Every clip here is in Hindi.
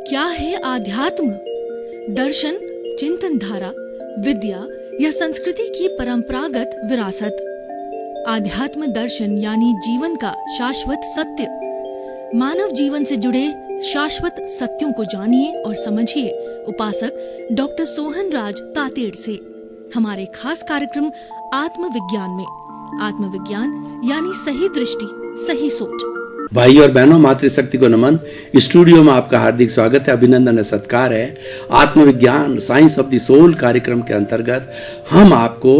क्या है आध्यात्म? दर्शन, चिंतन धारा, विद्या या संस्कृति की परंपरागत विरासत। आध्यात्म दर्शन यानी जीवन का शाश्वत सत्य। मानव जीवन से जुड़े शाश्वत सत्यों को जानिए और समझिए उपासक डॉक्टर सोहन राज तातेड़ से हमारे खास कार्यक्रम आत्मविज्ञान में। आत्मविज्ञान यानी सही दृष्टि, सही सोच। भाई और बहनों, मातृशक्ति को नमन। स्टूडियो में आपका हार्दिक स्वागत है, अभिनंदन है, सत्कार है। आत्मविज्ञान साइंस ऑफ द सोल कार्यक्रम के अंतर्गत हम आपको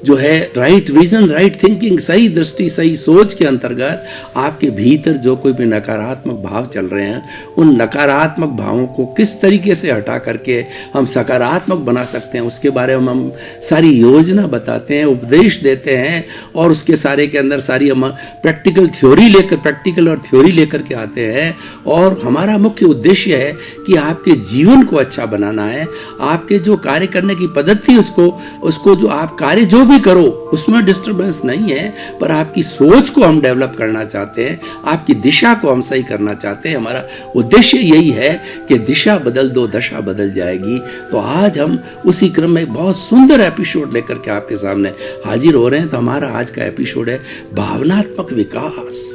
जो है राइट विजन, राइट थिंकिंग, सही दृष्टि, सही सोच के अंतर्गत आपके भीतर जो कोई भी नकारात्मक भाव चल रहे हैं, उन नकारात्मक भावों को किस तरीके से हटा करके हम सकारात्मक बना सकते हैं, उसके बारे में हम सारी योजना बताते हैं, उपदेश देते हैं और उसके सारे के अंदर सारी हम प्रैक्टिकल और थ्योरी लेकर के आते हैं। और हमारा मुख्य उद्देश्य है कि आपके जीवन को अच्छा बनाना है। आपके जो कार्य करने की पद्धति उसको जो आप कार्य जो भी करो उसमें डिस्टरबेंस नहीं है, पर आपकी सोच को हम डेवलप करना चाहते हैं, आपकी दिशा को हम सही करना चाहते हैं। हमारा उद्देश्य यही है कि दिशा बदल दो, दशा बदल जाएगी। तो आज हम उसी क्रम में बहुत सुंदर एपिसोड लेकर के आपके सामने हाजिर हो रहे हैं। तो हमारा आज का एपिसोड है भावनात्मक विकास।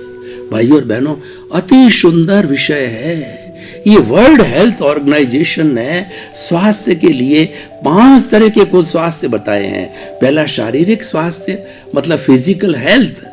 भाई और बहनों, अति सुंदर विषय है। ये वर्ल्ड हेल्थ ऑर्गेनाइजेशन ने स्वास्थ्य के लिए 5 तरह के कुल स्वास्थ्य बताए हैं। पहला शारीरिक स्वास्थ्य मतलब फिजिकल हेल्थ,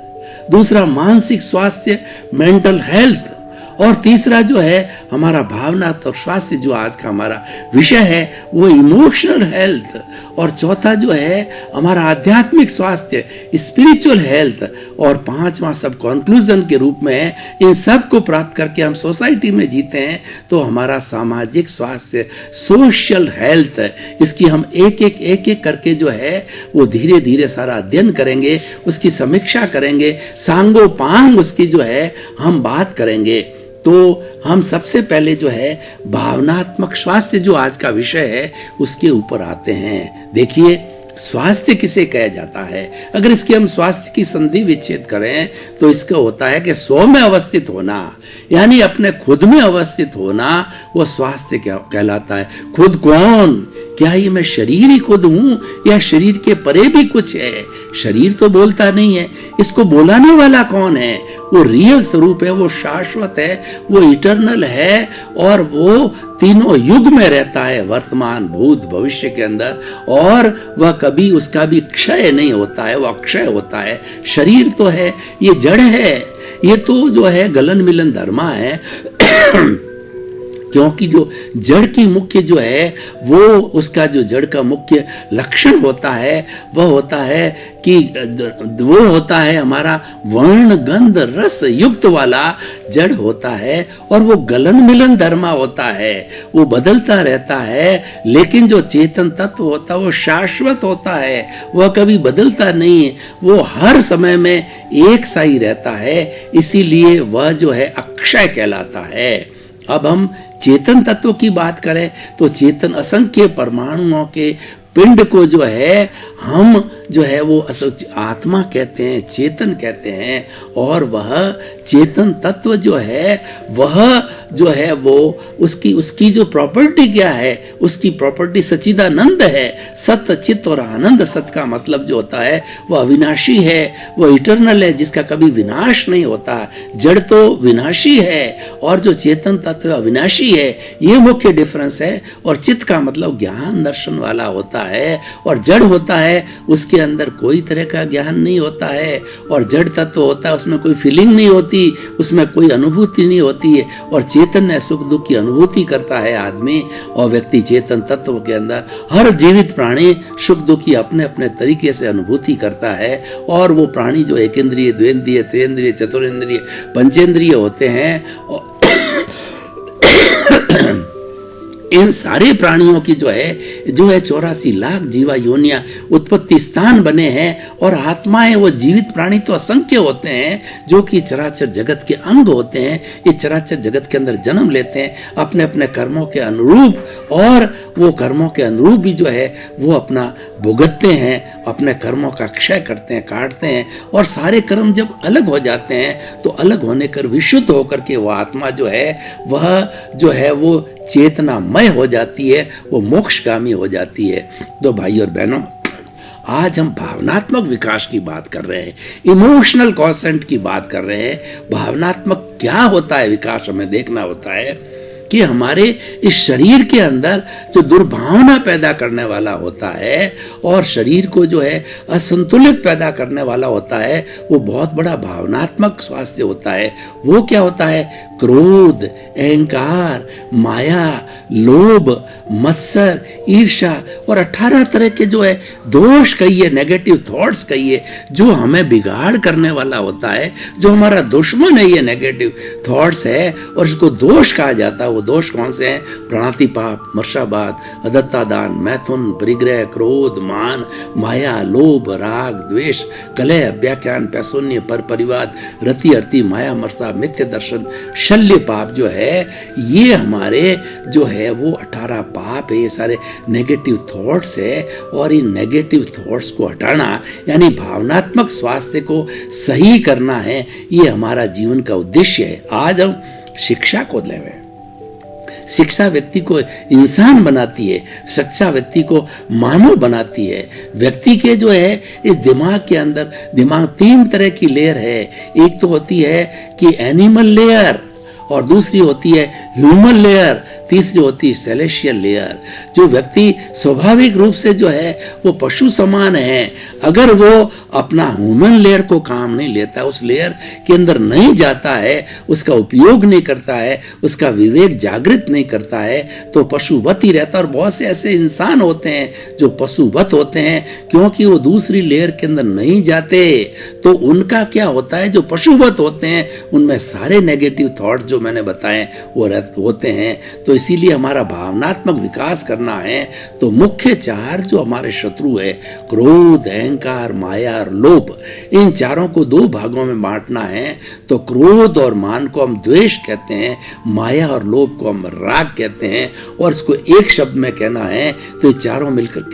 दूसरा मानसिक स्वास्थ्य मेंटल हेल्थ, और तीसरा जो है हमारा भावनात्मक स्वास्थ्य जो आज का हमारा विषय है वो इमोशनल हेल्थ, और चौथा जो है हमारा आध्यात्मिक स्वास्थ्य स्पिरिचुअल हेल्थ, और 5वां सब कंक्लूजन के रूप में है। इन सब को प्राप्त करके हम सोसाइटी में जीते हैं तो हमारा सामाजिक स्वास्थ्य सोशल हेल्थ। इसकी हम एक एक करके जो है वो धीरे धीरे सारा अध्ययन करेंगे, उसकी समीक्षा करेंगे, सांगोपांग उसकी जो है हम बात करेंगे। तो हम सबसे पहले जो है भावनात्मक स्वास्थ्य जो आज का विषय है उसके ऊपर आते हैं। देखिए, स्वास्थ्य किसे कहा जाता है? अगर इसके हम स्वास्थ्य की संधि विच्छेद करें तो इसका होता है कि स्व में अवस्थित होना, यानी अपने खुद में अवस्थित होना, वो स्वास्थ्य कहलाता है। खुद कौन? क्या ये मैं शरीर ही खुद हूं या शरीर के परे भी कुछ है? शरीर तो बोलता नहीं है, इसको बोलाने वाला कौन है? वो रियल स्वरूप है, वो शाश्वत है, वो इटर्नल है, और वो तीनों युग में रहता है, वर्तमान, भूत, भविष्य के अंदर, और वह कभी उसका भी क्षय नहीं होता है, वह अक्षय होता है। शरीर तो है, ये जड़ है, ये तो जो है गलन मिलन धर्मा है। क्योंकि जो जड़ की मुख्य जो है वो उसका जो जड़ का मुख्य लक्षण होता है वह होता है कि वो होता है हमारा वर्ण गंध रस युक्त वाला जड़ होता है, और वो गलन मिलन धर्मा होता है, वो बदलता रहता है। लेकिन जो चेतन तत्व होता है वो शाश्वत होता है, वह कभी बदलता नहीं है, वो हर समय में एक सा ही रहता है, इसीलिए वह जो है अक्षय कहलाता है। अब हम चेतन तत्व की बात करें तो चेतन असंख्य परमाणुओं के पिंड को जो है हम जो है वो आत्मा कहते हैं, चेतन कहते हैं। और वह चेतन तत्व जो है वो उसकी जो प्रॉपर्टी क्या है? उसकी प्रॉपर्टी सच्चिदानंद है, सत्य चित्त और आनंद। सत्य का मतलब जो होता है वो अविनाशी है, वो इटर्नल है, जिसका कभी विनाश नहीं होता। जड़ तो विनाशी है और जो चेतन तत्व अविनाशी है, ये मुख्य डिफरेंस है। और चित्त का मतलब ज्ञान दर्शन वाला होता है, और जड़ होता है उसके अंदर कोई तरह का ज्ञान नहीं होता है, और जड़ तत्व होता है उसमें कोई फीलिंग नहीं होती, उसमें कोई अनुभूति नहीं होती है। और चेतन है, सुख दुख की अनुभूति करता है आदमी, और व्यक्ति चेतन तत्व के अंदर हर जीवित प्राणी सुख दुख की अपने अपने तरीके से अनुभूति करता है। और वो प्राणी जो एक इंद्रिय, द्विंद्रिय, त्रिंद्रिय, चतुरेंद्रिय, पंचेंद्रिय होते हैं, इन सारे प्राणियों की जो है 84 लाख जीवा योनियां उत्पत्ति स्थान बने हैं। और आत्माएं, वो जीवित प्राणी तो असंख्य होते हैं जो कि चराचर जगत के अंग होते हैं। ये चराचर जगत के अंदर जन्म लेते हैं अपने अपने कर्मों के अनुरूप, और वो कर्मों के अनुरूप भी जो है वो अपना भुगतते हैं, अपने कर्मों का क्षय करते हैं, काटते हैं। और सारे कर्म जब अलग हो जाते हैं तो अलग होने कर विशुद्ध होकर के वो आत्मा जो है वो चेतनामय हो जाती है, वो मोक्षगामी हो जाती है। तो भाई और बहनों, आज हम भावनात्मक विकास की बात कर रहे हैं, इमोशनल कॉन्सेंट की बात कर रहे हैं। भावनात्मक क्या होता है विकास, हमें देखना होता है कि हमारे इस शरीर के अंदर जो दुर्भावना पैदा करने वाला होता है और शरीर को जो है असंतुलित पैदा करने वाला होता है, वो बहुत बड़ा भावनात्मक स्वास्थ्य होता है। वो क्या होता है? क्रोध, अहंकार, माया, लोभ, मत्सर, ईर्ष्या और 18 तरह के जो है दोष कहिए, नेगेटिव थॉट्स कहिए, जो हमें बिगाड़ करने वाला होता है, जो हमारा दुश्मन है, ये नेगेटिव थॉट्स है और इसको दोष कहा जाता है। वो दोष कौन से हैं? प्राणातिपात, मर्शाबाद, अदत्ता दान, मैथुन, परिग्रह, क्रोध, मान, माया, लोभ, राग, द्वेष, कलह, अव्याख्यान, पैशून्य, पर परिवाद, रति, अर्ति, माया, मर्सा, मिथ्य दर्शन, शल्य पाप जो है, ये हमारे जो है वो 18 पाप है। ये सारे नेगेटिव थॉट्स है और इन नेगेटिव थॉट्स को हटाना यानी भावनात्मक स्वास्थ्य को सही करना है, ये हमारा जीवन का उद्देश्य है। आज हम शिक्षा को लें। शिक्षा व्यक्ति को इंसान बनाती है, शिक्षा व्यक्ति को मानव बनाती है। व्यक्ति के जो है इस दिमाग के अंदर, दिमाग 3 तरह की लेयर है। एक तो होती है कि एनिमल लेयर, और दूसरी होती है ह्यूमन लेयर, तीसरी होती है सेलेशियल लेयर। जो व्यक्ति स्वाभाविक रूप से जो है वो पशु समान है, अगर वो अपना ह्यूमन लेयर को काम नहीं लेता, उस लेयर के अंदर नहीं जाता है, उसका उपयोग नहीं करता है, उसका विवेक जागृत नहीं करता है, तो पशुवत ही रहता है। और बहुत से ऐसे इंसान होते हैं जो पशुवत होते हैं, क्योंकि वो दूसरी लेयर के अंदर नहीं जाते। तो उनका क्या होता है, जो पशुवत होते हैं उनमें सारे नेगेटिव थॉट जो मैंने बताए वो होते हैं। तो इसीलिए हमारा भावनात्मक विकास करना है तो मुख्य 4 जो हमारे शत्रु है, क्रोध, अहंकार, माया और लोभ, इन चारों को 2 भागों में बांटना है। तो क्रोध और मान को हम द्वेष कहते हैं, माया और लोभ को हम राग कहते हैं, और इसको एक शब्द में कहना है तो ये चारों मिलकर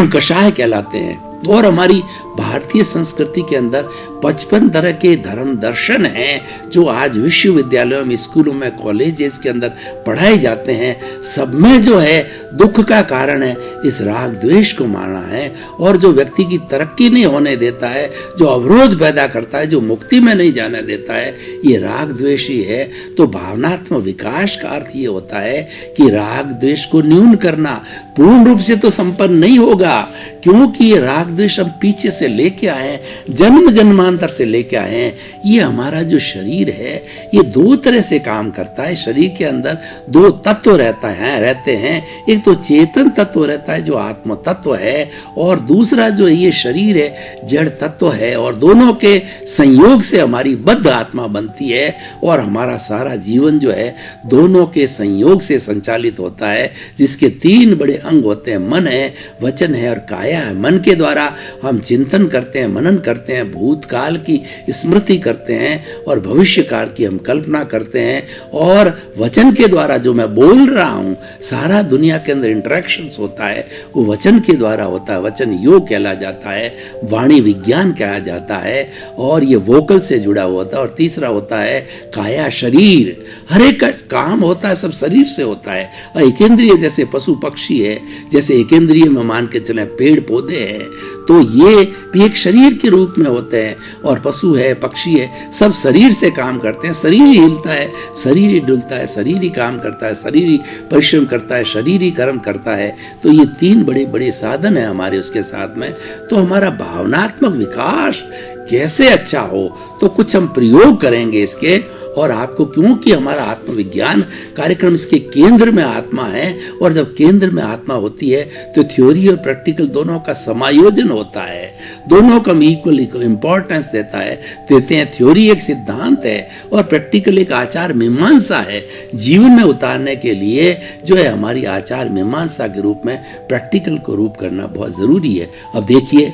कषाय कहलाते हैं। और हमारी भारतीय संस्कृति के अंदर 55 तरह के धर्म दर्शन हैं जो आज विश्वविद्यालयों में, स्कूलों में, कॉलेजेस के अंदर पढ़ाए जाते हैं। सब में जो है दुख का कारण है इस राग द्वेष को मारना है। और जो व्यक्ति की तरक्की नहीं होने देता है, जो अवरोध पैदा करता है, जो मुक्ति में नहीं जाने देता है, ये राग द्वेष ही है। तो भावनात्मक विकास का अर्थ ये होता है कि राग द्वेष को न्यून करना। पूर्ण रूप से तो संपन्न नहीं होगा, क्योंकि ये राग द्वेष हम पीछे से लेके आए, जन्म जन्मांतर से लेके आए हैं। ये हमारा जो शरीर है ये 2 तरह से काम करता है। शरीर के अंदर 2 तत्व रहते हैं। एक तो चेतन तत्व रहता है जो आत्म तत्व है, और दूसरा जो ये शरीर है जड़ तत्व है। और दोनों के संयोग से हमारी बद्ध आत्मा बनती है और हमारा सारा जीवन जो है दोनों के संयोग से संचालित होता है, जिसके 3 बड़े अंग होते हैं। मन है, वचन है और काया है। मन के द्वारा हम चिंतन करते हैं, मनन करते हैं, भूतकाल की स्मृति करते हैं और भविष्य काल की हम कल्पना करते हैं। और वचन के द्वारा जो मैं बोल रहा हूँ, सारा दुनिया के अंदर इंटरेक्शंस होता है, वो वचन के द्वारा होता है। वचन योग कहला जाता है, वाणी विज्ञान कहा जाता है, और ये वोकल से जुड़ा हुआ होता है। और तीसरा होता है काया, शरीर। हर एक काम होता है सब शरीर से होता है। और एकेंद्रिय जैसे पशु पक्षी है, जैसे एकेंद्रिय में मान के चले पेड़ पौधे हैं, तो ये भी एक शरीर के रूप में होते हैं। और पशु है, पक्षी है, सब शरीर से काम करते हैं। शरीर ही हिलता है, शरीर ही डुलता है, शरीर ही काम करता है, शरीर ही परिश्रम करता है, शरीर ही कर्म करता है। तो ये 3 बड़े बड़े साधन है हमारे उसके साथ में। तो हमारा भावनात्मक विकास कैसे अच्छा हो, तो कुछ हम प्रयोग करेंगे इसके। और आपको, क्योंकि हमारा आत्मविज्ञान कार्यक्रम इसके केंद्र में आत्मा है, और जब केंद्र में आत्मा होती है तो थ्योरी और प्रैक्टिकल दोनों का समायोजन होता है। दोनों का इक्वल इंपॉर्टेंस देते हैं। थ्योरी एक सिद्धांत है और प्रैक्टिकल एक आचार मीमांसा है। जीवन में उतारने के लिए जो है हमारी आचार मीमांसा के रूप में प्रैक्टिकल को रूप करना बहुत जरूरी है। अब देखिए,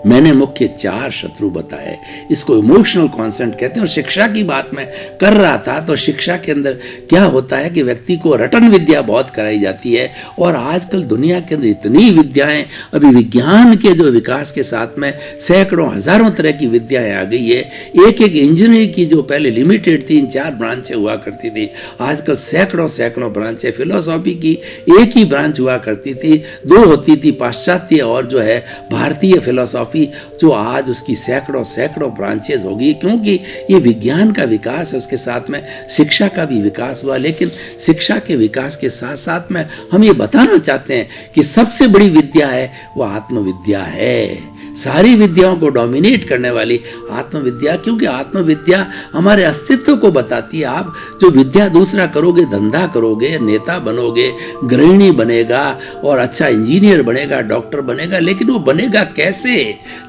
मैंने मुख्य 4 शत्रु बताए। इसको इमोशनल कॉन्सेंट कहते हैं। और शिक्षा की बात मैं कर रहा था, तो शिक्षा के अंदर क्या होता है कि व्यक्ति को रटन विद्या बहुत कराई जाती है। और आजकल दुनिया के अंदर इतनी विद्याएं, अभी विज्ञान के जो विकास के साथ में सैकड़ों हजारों तरह की विद्याएं आ गई है। एक इंजीनियरिंग की जो पहले लिमिटेड 3-4 ब्रांचें हुआ करती थी, आजकल सैकड़ों ब्रांचें। फिलोसॉफी की एक ही ब्रांच हुआ करती थी, 2 होती थी, पाश्चात्य और जो है भारतीय फिलोसॉफी, जो आज उसकी सैकड़ों ब्रांचेस होगी। क्योंकि ये विज्ञान का विकास है, उसके साथ में शिक्षा का भी विकास हुआ। लेकिन शिक्षा के विकास के साथ साथ में हम ये बताना चाहते हैं कि सबसे बड़ी विद्या है वो आत्मविद्या है। सारी विद्याओं को डोमिनेट करने वाली आत्मविद्या, क्योंकि आत्मविद्या हमारे अस्तित्व को बताती है। आप जो विद्या दूसरा करोगे, धंधा करोगे, नेता बनोगे, गृहिणी बनेगा और अच्छा इंजीनियर बनेगा, डॉक्टर बनेगा, लेकिन वो बनेगा कैसे?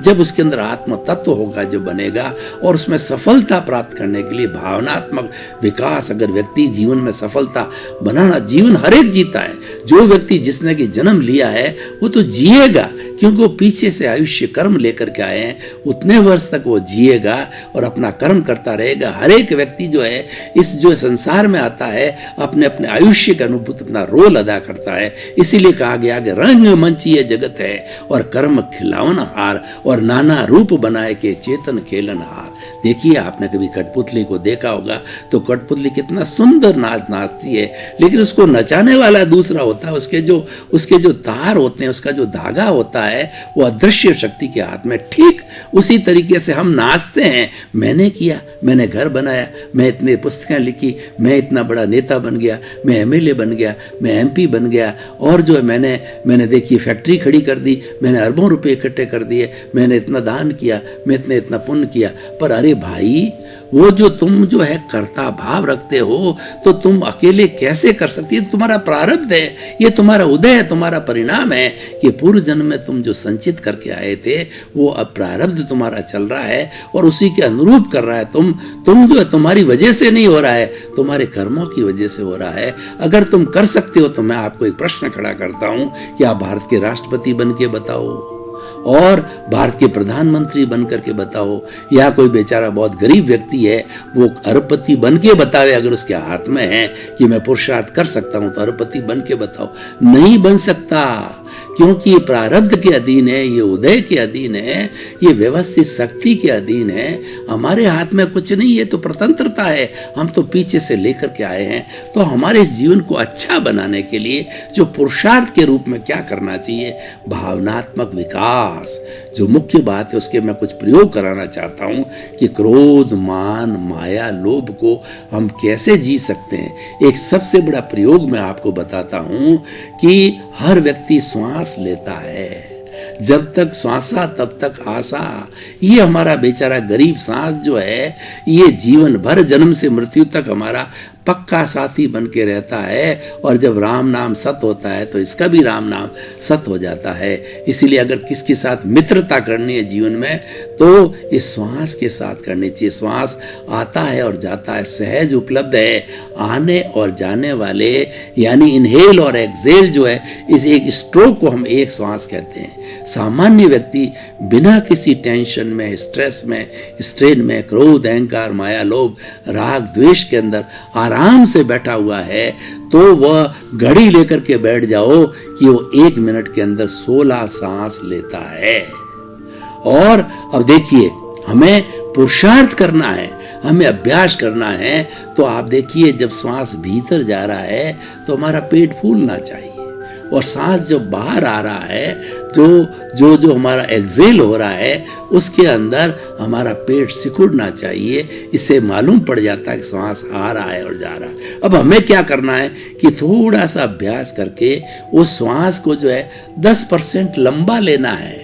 जब उसके अंदर आत्म तत्व होगा जो बनेगा। और उसमें सफलता प्राप्त करने के लिए भावनात्मक विकास, अगर व्यक्ति जीवन में सफलता बनाना, जीवन हर एक जीता है। जो व्यक्ति जिसने कि जन्म लिया है वो तो जिएगा, क्योंकि वो पीछे से आयुष्य कर्म लेकर के आए हैं। उतने वर्ष तक वो जिएगा और अपना कर्म करता रहेगा। हर एक व्यक्ति जो है इस जो संसार में आता है, अपने अपने आयुष्य के अनुरूप अपना रोल अदा करता है। इसीलिए कहा गया कि रंग मंच ये जगत है और कर्म खिलावन हार, और नाना रूप बनाए के चेतन खेलन हार। देखिए, आपने कभी कठपुतली को देखा होगा, तो कठपुतली कितना सुंदर नाच नाचती है, लेकिन उसको नचाने वाला दूसरा होता है। उसके जो तार होते हैं, उसका जो धागा होता है, वो अदृश्य शक्ति के हाथ में। ठीक उसी तरीके से हम नाचते हैं। मैंने किया, मैंने घर बनाया, मैं इतने पुस्तकें लिखी, मैं इतना बड़ा नेता बन गया, मैं एमएलए बन गया, मैं एमपी बन गया, और जो है मैंने देखिए फैक्ट्री खड़ी कर दी, मैंने अरबों रुपए इकट्ठे कर दिए, मैंने इतना दान किया, मैं इतना पुण्य किया। पर अरे भाई, वो जो तुम जो है कर्ता भाव रखते हो, तो तुम अकेले कैसे कर सकती है? तुम्हारा प्रारब्ध है, ये तुम्हारा उदय है, तुम्हारा परिणाम है कि पूर्व जन्म में तुम जो संचित करके आए थे, वो अब प्रारब्ध तुम्हारा चल रहा है और उसी के अनुरूप कर रहा है। तुम जो है तुम्हारी वजह से नहीं हो रहा है, तुम्हारे कर्मों की वजह से हो रहा है। अगर तुम कर सकते हो तो मैं आपको एक प्रश्न खड़ा करता हूं कि आप भारत के राष्ट्रपति बन के बताओ, और भारत के प्रधानमंत्री बनकर के बताओ, या कोई बेचारा बहुत गरीब व्यक्ति है वो अरबपति बन के बतावे। अगर उसके हाथ में है कि मैं पुरुषार्थ कर सकता हूं तो अरबपति बन के बताओ। नहीं बन सकता, क्योंकि ये प्रारब्ध के अधीन है, ये उदय के अधीन है, ये व्यवस्थित शक्ति के अधीन है। हमारे हाथ में कुछ नहीं है, तो स्वतंत्रता है, हम तो पीछे से लेकर के आए हैं। तो हमारे इस जीवन को अच्छा बनाने के लिए जो पुरुषार्थ के रूप में क्या करना चाहिए? भावनात्मक विकास, जो मुख्य बात है उसके मैं कुछ प्रयोग कराना चाहता हूं कि क्रोध, मान, माया, लोभ को हम कैसे जी सकते हैं। एक सबसे बड़ा प्रयोग मैं आपको बताता हूं कि हर व्यक्ति श्वास लेता है, जब तक श्वासा तब तक आशा। ये हमारा बेचारा गरीब सांस जो है, ये जीवन भर जन्म से मृत्यु तक हमारा पक्का साथी बन के रहता है। और जब राम नाम सत होता है तो इसका भी राम नाम सत हो जाता है। इसीलिए अगर किसके साथ मित्रता करनी है जीवन में, तो इस श्वास के साथ करनी चाहिए। श्वास आता है और जाता है, सहज उपलब्ध है। आने और जाने वाले यानी इनहेल और एक्सेल जो है, इस एक स्ट्रोक को हम एक श्वास कहते हैं। सामान्य व्यक्ति बिना किसी टेंशन में, स्ट्रेस में, स्ट्रेन में, क्रोध, अहंकार, माया, लोभ, राग, द्वेष के अंदर आराम से बैठा हुआ है, तो वह घड़ी लेकर के बैठ जाओ कि वो 1 मिनट के अंदर 16 सांस लेता है। और अब देखिए, हमें पुरुषार्थ करना है, हमें अभ्यास करना है। तो आप देखिए, जब श्वास भीतर जा रहा है तो हमारा पेट फूलना चाहिए, और सांस जब बाहर आ रहा है, जो हमारा एक्सेल हो रहा है, उसके अंदर हमारा पेट सिकुड़ना चाहिए। इससे मालूम पड़ जाता है कि सांस आ रहा है और जा रहा है। अब हमें क्या करना है कि थोड़ा सा अभ्यास करके उस श्वास को जो है 10% लंबा लेना है।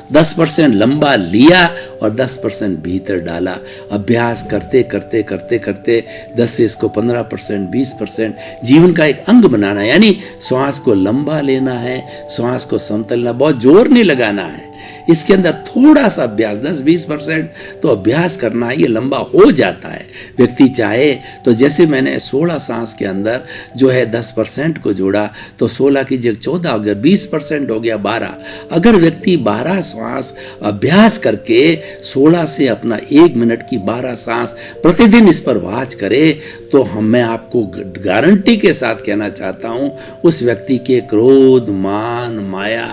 10% लंबा लिया और 10% भीतर डाला। अभ्यास करते करते करते करते 10 से इसको 15%, 20% जीवन का एक अंग बनाना है। यानी श्वास को लंबा लेना है, श्वास को समतल लेना, बहुत जोर नहीं लगाना है। इसके अंदर थोड़ा सा अभ्यास 10-20% तो अभ्यास करना है, ये लंबा हो जाता है। व्यक्ति चाहे तो जैसे मैंने 16 सांस के अंदर जो है 10% को जोड़ा तो 16 की जगह 14 हो गया, 20% हो गया 12। अगर व्यक्ति 12 सांस अभ्यास करके 16 से अपना 1 मिनट की 12 सांस प्रतिदिन इस पर वाच करे तो मैं आपको गारंटी के साथ कहना चाहता हूं उस व्यक्ति के क्रोध, मान, माया,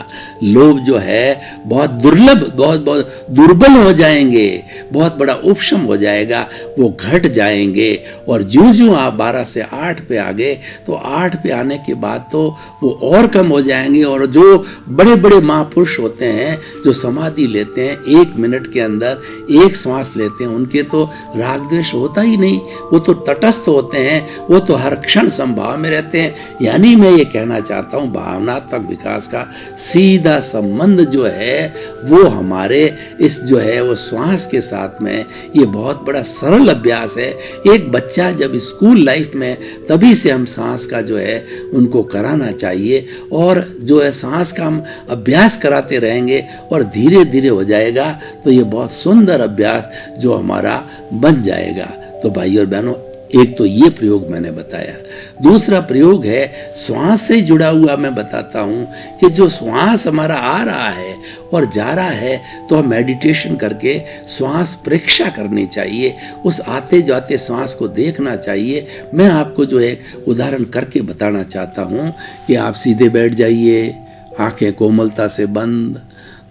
लोभ जो है बहुत दुर्लभ, बहुत दुर्बल हो जाएंगे, बहुत बड़ा उपशम हो जाएगा, वो घट जाएंगे। और ज्यों-ज्यों आप 12 से 8 पे आ गए तो 8 पे आने के बाद तो वो और कम हो जाएंगे। और जो बड़े बड़े महापुरुष होते हैं जो समाधि लेते हैं 1 मिनट के अंदर 1 श्वास लेते हैं, उनके तो राग द्वेष होता ही नहीं, वो तो तटस्थ होते हैं, वो तो हर क्षण समभाव में रहते हैं। यानी मैं ये कहना चाहता हूँ भावनात्मक विकास का सीधा संबंध जो है वो हमारे इस जो है वो श्वास के साथ में ये बहुत बड़ा सरल अभ्यास है। एक बच्चा जब स्कूल लाइफ में तभी से हम सांस का जो है उनको कराना चाहिए और जो है सांस का हम अभ्यास कराते रहेंगे और धीरे धीरे हो जाएगा तो ये बहुत सुंदर अभ्यास जो हमारा बन जाएगा। तो भाई और बहनों, एक तो ये प्रयोग मैंने बताया। दूसरा प्रयोग है श्वास से जुड़ा हुआ। मैं बताता हूं कि जो श्वास हमारा आ रहा है और जा रहा है तो हम मेडिटेशन करके श्वास परीक्षा करनी चाहिए, उस आते जाते श्वास को देखना चाहिए। मैं आपको जो है उदाहरण करके बताना चाहता हूं कि आप सीधे बैठ जाइए, आंखें कोमलता से बंद,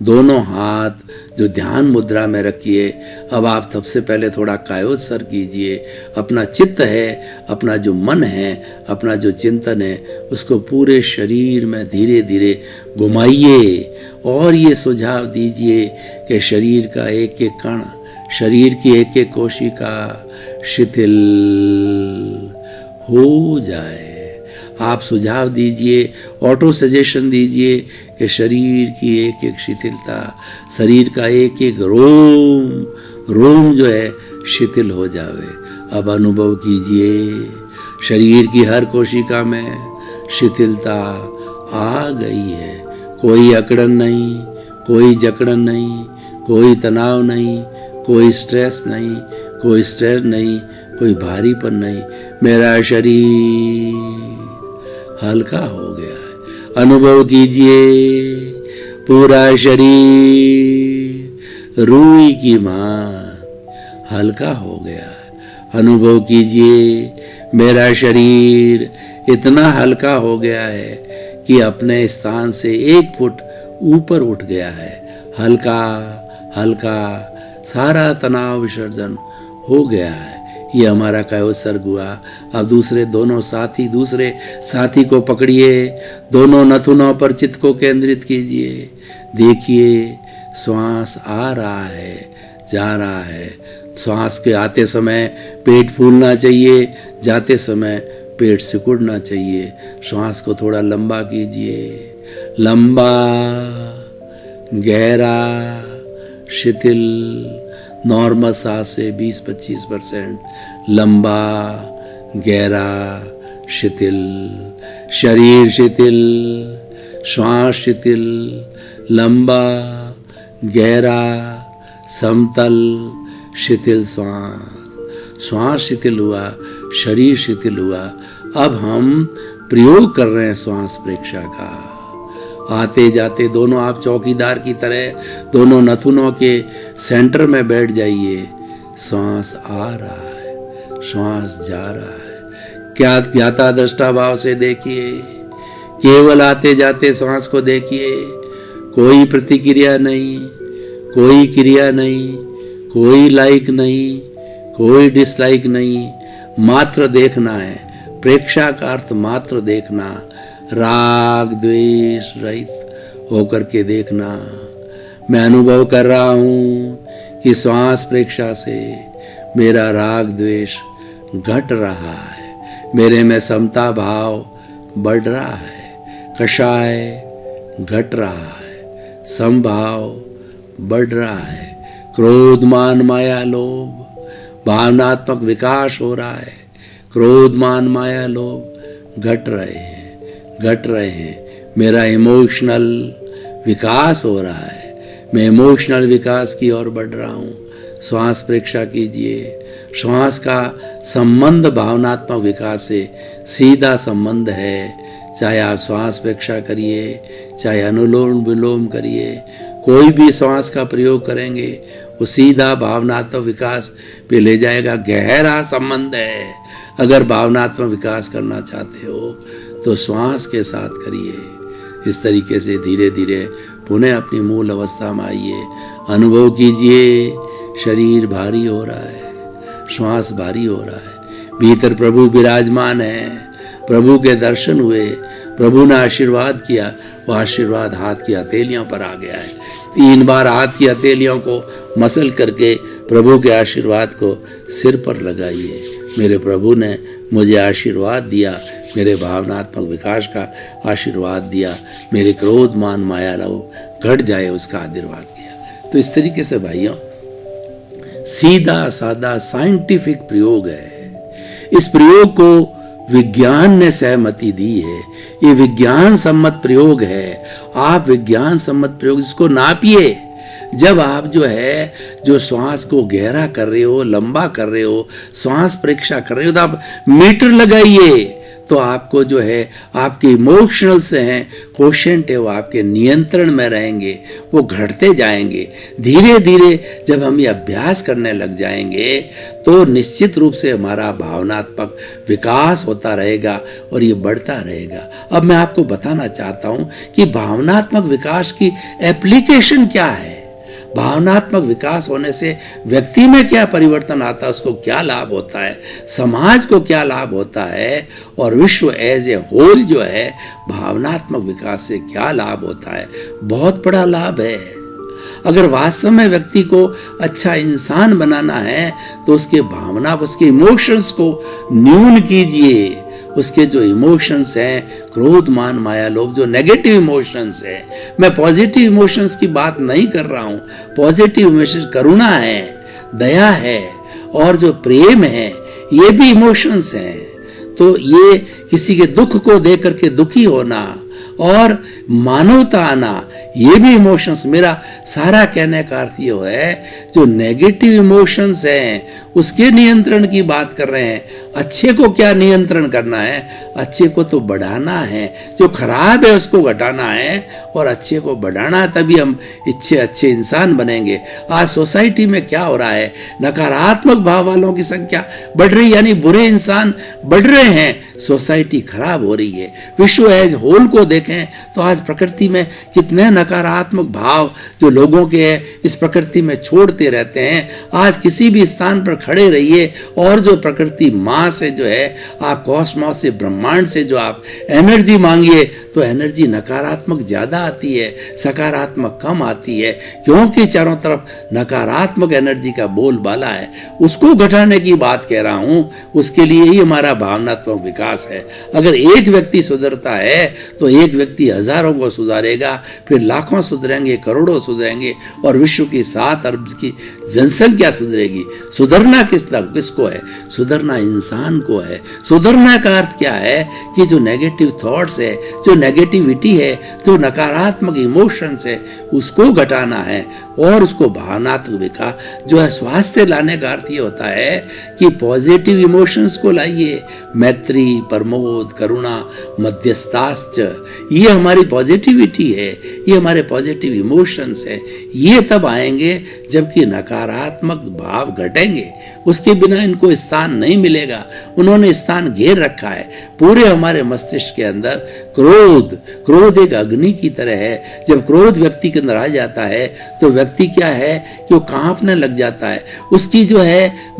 दोनों हाथ जो ध्यान मुद्रा में रखिए। अब आप सबसे पहले थोड़ा कायोत्सर्ग कीजिए, अपना चित्त है, अपना जो मन है, अपना जो चिंतन है उसको पूरे शरीर में धीरे धीरे घुमाइए और ये सुझाव दीजिए कि शरीर का एक एक कण, शरीर की एक एक कोशिका शिथिल हो जाए। आप सुझाव दीजिए, ऑटो सजेशन दीजिए कि शरीर की एक एक शिथिलता, शरीर का एक एक रोम जो है शिथिल हो जावे। अब अनुभव कीजिए शरीर की हर कोशिका में शिथिलता आ गई है। कोई अकड़न नहीं, कोई जकड़न नहीं, कोई तनाव नहीं, कोई स्ट्रेस नहीं, कोई भारीपन नहीं। मेरा शरीर हल्का हो गया है। अनुभव कीजिए पूरा शरीर रूई की मान हल्का हो गया है। अनुभव कीजिए मेरा शरीर इतना हल्का हो गया है कि अपने स्थान से 1 फुट ऊपर उठ गया है। हल्का हल्का सारा तनाव विसर्जन हो गया है। ये हमारा कायोत्सर्ग हुआ। अब दूसरे साथी को पकड़िए, दोनों नथुनों पर चित्त को केंद्रित कीजिए। देखिए श्वास आ रहा है, जा रहा है। श्वास के आते समय पेट फूलना चाहिए, जाते समय पेट सिकुड़ना चाहिए। श्वास को थोड़ा लंबा कीजिए, लंबा, गहरा, शिथिल। नॉर्मल सांस से 20-25% लंबा, गहरा, शिथिल। शरीर शिथिल, श्वास शिथिल, लंबा, गहरा, समतल, शिथिल श्वास शिथिल हुआ, शरीर शिथिल हुआ। अब हम प्रयोग कर रहे हैं श्वास परीक्षा का। आते जाते दोनों आप चौकीदार की तरह दोनों नथुनों के सेंटर में बैठ जाइए। श्वास आ रहा है, श्वास जा रहा है। क्या ज्ञाता दृष्टा भाव से देखिए, केवल आते जाते श्वास को देखिए। कोई प्रतिक्रिया नहीं, कोई क्रिया नहीं, कोई लाइक नहीं, कोई डिसलाइक नहीं, मात्र देखना है। प्रेक्षा का अर्थ मात्र देखना, राग द्वेष रहित होकर के देखना। मैं अनुभव कर रहा हूं कि श्वास प्रेक्षा से मेरा राग द्वेष घट रहा है, मेरे में समता भाव बढ़ रहा है, कषाय घट रहा है, समभाव बढ़ रहा है, क्रोध मान माया लोभ भावनात्मक विकास हो रहा है। क्रोध मान माया लोभ घट रहे हैं। मेरा इमोशनल विकास हो रहा है, मैं इमोशनल विकास की ओर बढ़ रहा हूँ। श्वास परीक्षा कीजिए। श्वास का संबंध भावनात्मक विकास से सीधा संबंध है। चाहे आप श्वास परीक्षा करिए, चाहे अनुलोम विलोम करिए, कोई भी श्वास का प्रयोग करेंगे वो सीधा भावनात्मक विकास पे ले जाएगा। गहरा संबंध है। अगर भावनात्मक विकास करना चाहते हो तो श्वास के साथ करिए। इस तरीके से धीरे धीरे पुनः अपनी मूल अवस्था में आइए। अनुभव कीजिए शरीर भारी हो रहा है, श्वास भारी हो रहा है, भीतर प्रभु विराजमान है, प्रभु के दर्शन हुए, प्रभु ने आशीर्वाद किया, वो आशीर्वाद हाथ की हथेलियों पर आ गया है। 3 बार हाथ की हथेलियों को मसल करके प्रभु के आशीर्वाद को सिर पर लगाइए। मेरे प्रभु ने मुझे आशीर्वाद दिया, मेरे भावनात्मक विकास का आशीर्वाद दिया, मेरे क्रोध मान माया लोभ घट जाए उसका आशीर्वाद किया। तो इस तरीके से भाइयों सीधा साधा साइंटिफिक प्रयोग है। इस प्रयोग को विज्ञान ने सहमति दी है। ये विज्ञान सम्मत प्रयोग है। आप विज्ञान सम्मत प्रयोग इसको नापिए। जब आप जो श्वास को गहरा कर रहे हो, लंबा कर रहे हो, श्वास परीक्षा कर रहे हो, तो आप मीटर लगाइए। तो आपको आपके इमोशनल से हैं कोशेंट है वो आपके नियंत्रण में रहेंगे, वो घटते जाएंगे। धीरे धीरे जब हम ये अभ्यास करने लग जाएंगे तो निश्चित रूप से हमारा भावनात्मक विकास होता रहेगा और ये बढ़ता रहेगा। अब मैं आपको बताना चाहता हूँ कि भावनात्मक विकास की एप्लीकेशन क्या है। भावनात्मक विकास होने से व्यक्ति में क्या परिवर्तन आता है, उसको क्या लाभ होता है, समाज को क्या लाभ होता है, और विश्व एज ए होल भावनात्मक विकास से क्या लाभ होता है। बहुत बड़ा लाभ है। अगर वास्तव में व्यक्ति को अच्छा इंसान बनाना है तो उसके भावना, उसके इमोशंस को न्यून कीजिए। उसके जो इमोशंस हैं, क्रोध मान माया लोभ, जो नेगेटिव इमोशंस है, मैं पॉजिटिव इमोशंस की बात नहीं कर रहा हूँ। पॉजिटिव इमोशंस करुणा है, दया है और जो प्रेम है, ये भी इमोशंस हैं। तो ये किसी के दुख को देख करके दुखी होना और मानवता आना, ये भी इमोशंस। मेरा सारा कहने का अर्थ ये है जो नेगेटिव इमोशंस हैं उसके नियंत्रण की बात कर रहे हैं। अच्छे को क्या नियंत्रण करना है, अच्छे को तो बढ़ाना है। जो खराब है उसको घटाना है और अच्छे को बढ़ाना है, तभी हम अच्छे इंसान बनेंगे। आज सोसाइटी में क्या हो रहा है, नकारात्मक भाव वालों की संख्या बढ़ रही है, यानी बुरे इंसान बढ़ रहे हैं, सोसाइटी खराब हो रही है। विश्व एज होल को देखें तो आज प्रकृति में कितने नकारात्मक भाव जो लोगों के हैं इस प्रकृति में छोड़ते रहते हैं। आज किसी भी स्थान पर खड़े रहिए और जो प्रकृति माँ से आप कॉस्मोस से, ब्रह्मांड से जो आप एनर्जी मांगिए तो एनर्जी नकारात्मक ज्यादा आती है, सकारात्मक कम आती है, क्योंकि चारों तरफ नकारात्मक एनर्जी का बोलबाला है। उसको घटाने की बात कह रहा हूं। उसके लिए ही हमारा भावनात्मक विकास है। अगर एक व्यक्ति सुधरता है तो एक व्यक्ति हजारों को सुधारेगा, फिर लाखों सुधरेंगे, करोड़ों सुधरेंगे और विश्व की 7 अरब की जनसंख्या सुधरेगी। सुधरना किसको है? सुधरना इंसान को है। सुधरना का अर्थ क्या है कि जो नेगेटिव थॉट्स है, जो नेगेटिविटी है, जो नकारात्मक इमोशंस है, उसको घटाना है और उसको भावनात्मक विकास स्वास्थ्य लाने का अर्थ ये होता है कि पॉजिटिव इमोशंस को लाइए। मैत्री, प्रमोद, करुणा, मध्यस्थाश्च, ये हमारी पॉजिटिविटी है, ये हमारे पॉजिटिव इमोशंस है। ये तब आएंगे जबकि नकारात्मक भाव घटेंगे। उसके बिना इनको स्थान नहीं मिलेगा। उन्होंने स्थान घेर रखा है पूरे हमारे मस्तिष्क के अंदर। क्रोध एक अग्नि की तरह है। जब क्रोध व्यक्ति के अंदर आ जाता है तो व्यक्ति क्या है कि वो कांपने लग जाता है। उसकी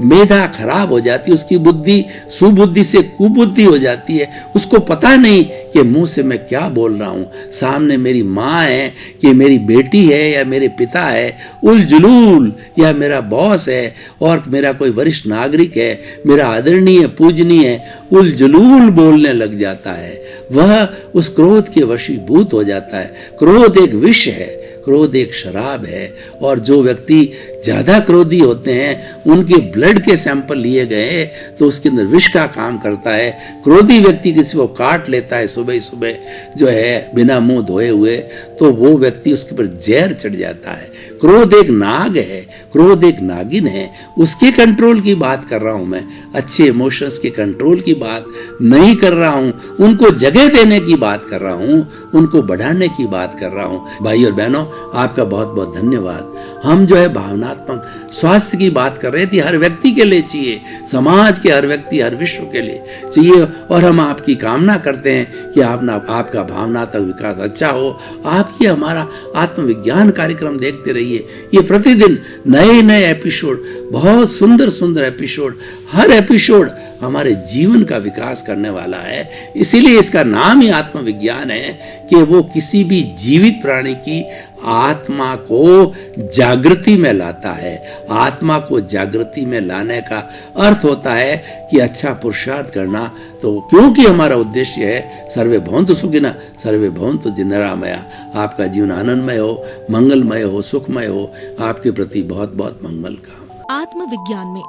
मेधा खराब हो जाती है, उसकी बुद्धि सुबुद्धि से कुबुद्धि हो जाती है। उसको पता नहीं कि मुंह से मैं क्या बोल रहा हूँ, सामने मेरी माँ है कि मेरी बेटी है या मेरे पिता है, उल जुलूल या मेरा बॉस है और मेरा कोई वरिष्ठ नागरिक है, मेरा आदरणीय पूजनीय है, उल जुलूल बोलने लग जाता है। वह उस क्रोध के वशीभूत हो जाता है। क्रोध एक विष है, क्रोध एक शराब है। और जो व्यक्ति ज्यादा क्रोधी होते हैं उनके ब्लड के सैंपल लिए गए तो उसके अंदर विष का काम करता है। क्रोधी व्यक्ति किसी को काट लेता है सुबह सुबह बिना मुंह धोए हुए, तो वो व्यक्ति उसके ऊपर जहर चढ़ जाता है। क्रोध एक नाग है, क्रोध एक नागिन है, उसके कंट्रोल की बात कर रहा हूं मैं। अच्छे इमोशंस के कंट्रोल की बात नहीं कर रहा हूं, उनको जगह देने की बात कर रहा हूं, उनको बढ़ाने की बात कर रहा हूं। भाई और बहनों, आपका बहुत बहुत धन्यवाद। हम जो है भावनात्मक स्वास्थ्य की बात कर रहे थे, हर व्यक्ति के लिए चाहिए, समाज के हर व्यक्ति, हर विश्व के लिए चाहिए। और हम आपकी कामना करते हैं कि आपका भावनात्मक विकास अच्छा हो। आप ये हमारा आत्मविज्ञान कार्यक्रम देखते रहिए। ये प्रतिदिन नए नए एपिसोड, बहुत सुंदर सुंदर एपिसोड, हर एपिसोड हमारे जीवन का विकास करने वाला है। इसीलिए इसका नाम ही आत्मविज्ञान है कि वो किसी भी जीवित प्राणी की आत्मा को जागृति में लाता है। आत्मा को जागृति में लाने का अर्थ होता है कि अच्छा पुरुषार्थ करना। तो क्योंकि हमारा उद्देश्य है सर्वे भवन्तु सुखिनः सर्वे भवन्तु निरामया। आपका जीवन आनंदमय हो, मंगलमय हो, सुखमय हो। आपके प्रति बहुत बहुत मंगल का। आत्मविज्ञान में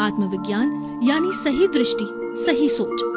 आत्मविज्ञान यानी सही दृष्टि, सही सोच।